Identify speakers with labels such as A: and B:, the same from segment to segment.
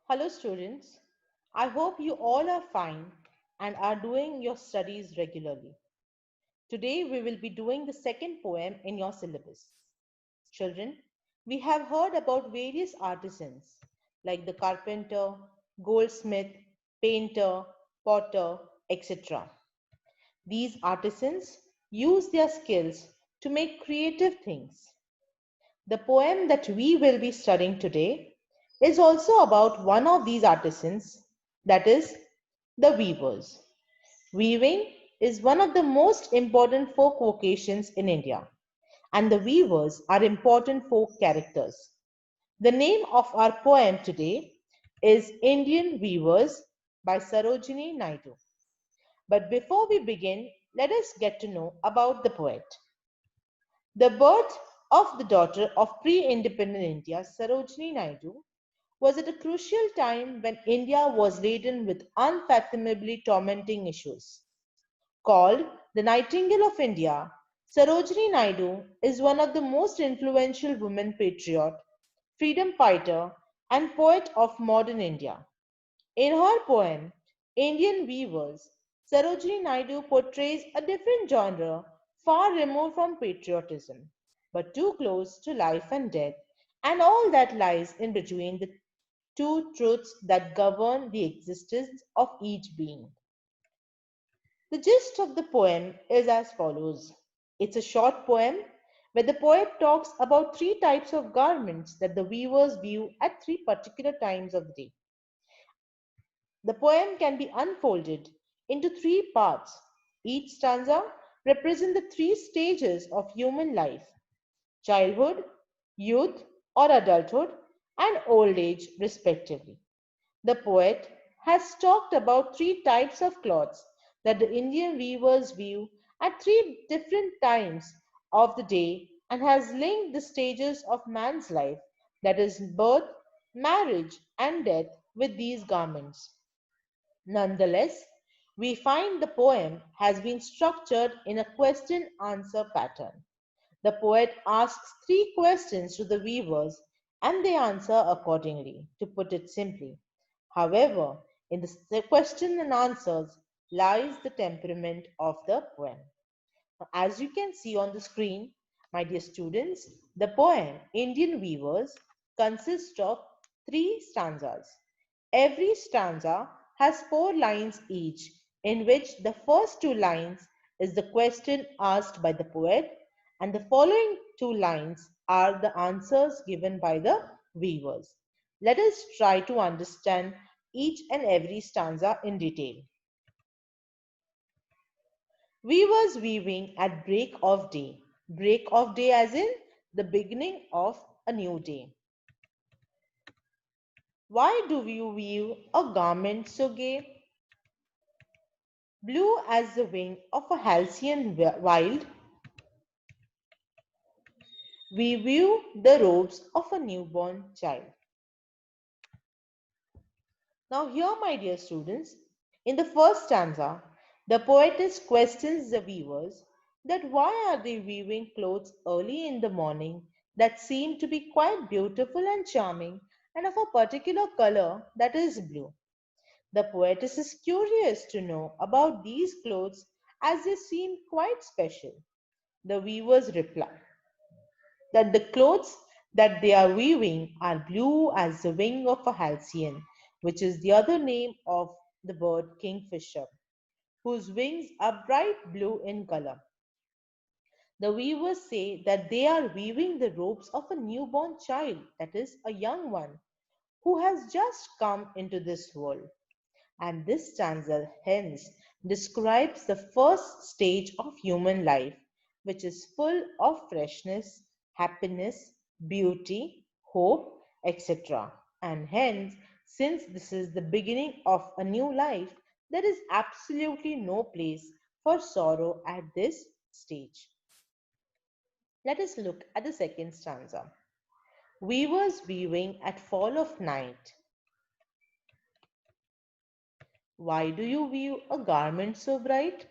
A: Hello students, I hope you all are fine and are doing your studies regularly. Today we will be doing the second poem in your syllabus. Children, we have heard about various artisans like the carpenter, goldsmith, painter, potter, etc. These artisans use their skills to make creative things. The poem that we will be studying today is also about one of these artisans, that is, the weavers. Weaving is one of the most important folk vocations in India, and the weavers are important folk characters. The name of our poem today is Indian Weavers by Sarojini Naidu. But before we begin, let us get to know about the poet. The birth of the daughter of pre-independent India, Sarojini Naidu, was at a crucial time when India was laden with unfathomably tormenting issues. Called the Nightingale of India, Sarojini Naidu is one of the most influential women patriot, freedom fighter, and poet of modern India. In her poem, Indian Weavers, Sarojini Naidu portrays a different genre far removed from patriotism, but too close to life and death, and all that lies in between the two truths that govern the existence of each being. The gist of the poem is as follows. It's a short poem where the poet talks about three types of garments that the weavers weave at three particular times of the day. The poem can be unfolded into three parts. Each stanza represents the three stages of human life: childhood, youth or adulthood, and old age, respectively. The poet has talked about three types of cloths that the Indian weavers weave at three different times of the day and has linked the stages of man's life, that is, birth, marriage, and death, with these garments. Nonetheless, we find the poem has been structured in a question answer pattern. The poet asks three questions to the weavers and they answer accordingly, to put it simply. However, in the question and answers lies the temperament of the poem. As you can see on the screen, my dear students, the poem Indian Weavers consists of three stanzas. Every stanza has four lines each, in which the first two lines is the question asked by the poet, and the following two lines are the answers given by the weavers. Let us try to understand each and every stanza in detail. Weavers weaving at break of day. Break of day as in the beginning of a new day. Why do you weave a garment so gay? Blue as the wing of a halcyon wild, we weave the robes of a newborn child. Now here, my dear students, in the first stanza, the poetess questions the weavers that why are they weaving clothes early in the morning that seem to be quite beautiful and charming and of a particular color, that is blue. The poetess is curious to know about these clothes as they seem quite special. The weavers reply that the clothes that they are weaving are blue as the wing of a halcyon, which is the other name of the bird kingfisher, whose wings are bright blue in color. The weavers say that they are weaving the robes of a newborn child, that is, a young one, who has just come into this world. And this stanza hence describes the first stage of human life, which is full of freshness, happiness, beauty, hope, etc. And hence, since this is the beginning of a new life, there is absolutely no place for sorrow at this stage. Let us look at the second stanza. Weavers weaving at fall of night. Why do you weave a garment so bright?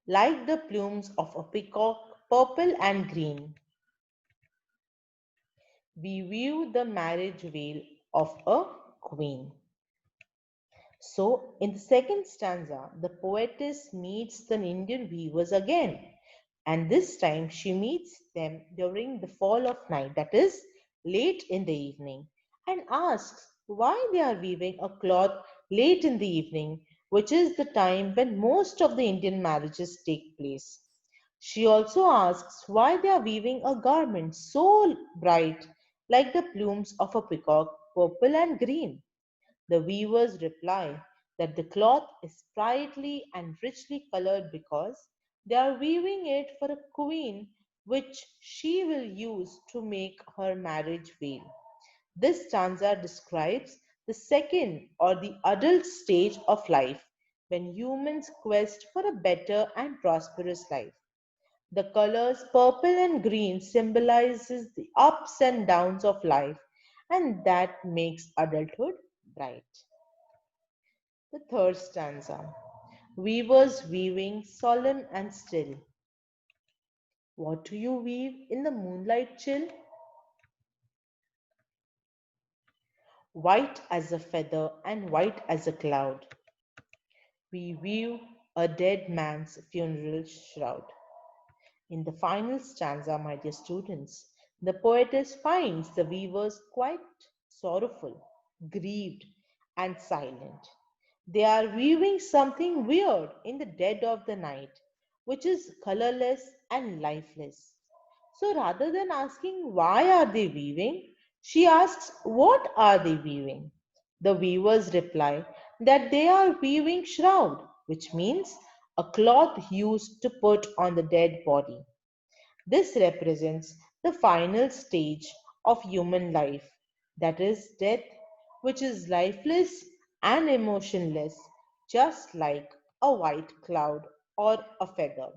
A: Like the plumes of a peacock, purple and green. We weave the marriage veil of a queen. So, in the second stanza, the poetess meets the Indian weavers again, and this time she meets them during the fall of night, that is, late in the evening, and asks why they are weaving a cloth late in the evening, which is the time when most of the Indian marriages take place. She also asks why they are weaving a garment so bright, like the plumes of a peacock, purple and green. The weavers reply that the cloth is brightly and richly colored because they are weaving it for a queen which she will use to make her marriage veil. This stanza describes the second or the adult stage of life when humans quest for a better and prosperous life. The colors purple and green symbolizes the ups and downs of life and that makes adulthood bright. The third stanza. Weavers weaving solemn and still. What do you weave in the moonlight chill? White as a feather and white as a cloud. We weave a dead man's funeral shroud. In the final stanza, my dear students, the poetess finds the weavers quite sorrowful, grieved, and silent. They are weaving something weird in the dead of the night, which is colorless and lifeless. So rather than asking why are they weaving, she asks what are they weaving? The weavers reply that they are weaving shroud, which means a cloth used to put on the dead body. This represents the final stage of human life, that is, death, which is lifeless and emotionless, just like a white cloud or a feather.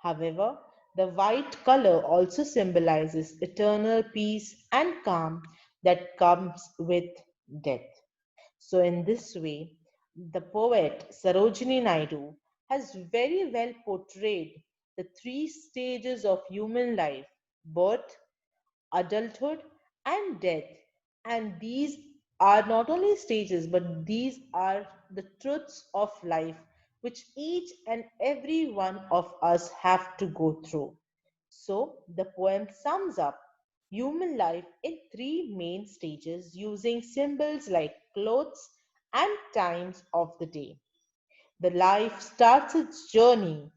A: However, the white color also symbolizes eternal peace and calm that comes with death. So, in this way, the poet Sarojini Naidu has very well portrayed the three stages of human life: birth, adulthood, and death. And these are not only stages, but these are the truths of life which each and every one of us have to go through. So, the poem sums up human life in three main stages using symbols like clothes and times of the day. The life starts its journey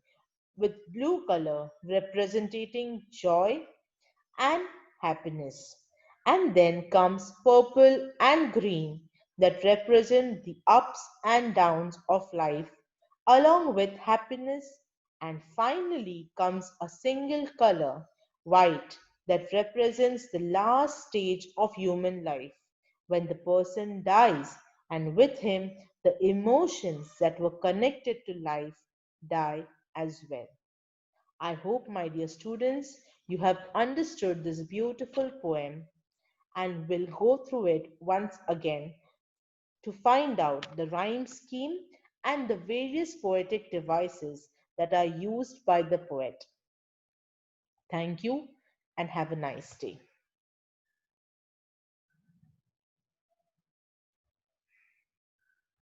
A: with blue color representing joy and happiness. And then comes purple and green that represent the ups and downs of life, along with happiness. And finally comes a single color, white, that represents the last stage of human life when the person dies, and with him, the emotions that were connected to life die as well. I hope, my dear students, you have understood this beautiful poem and will go through it once again to find out the rhyme scheme and the various poetic devices that are used by the poet. Thank you and have a nice day.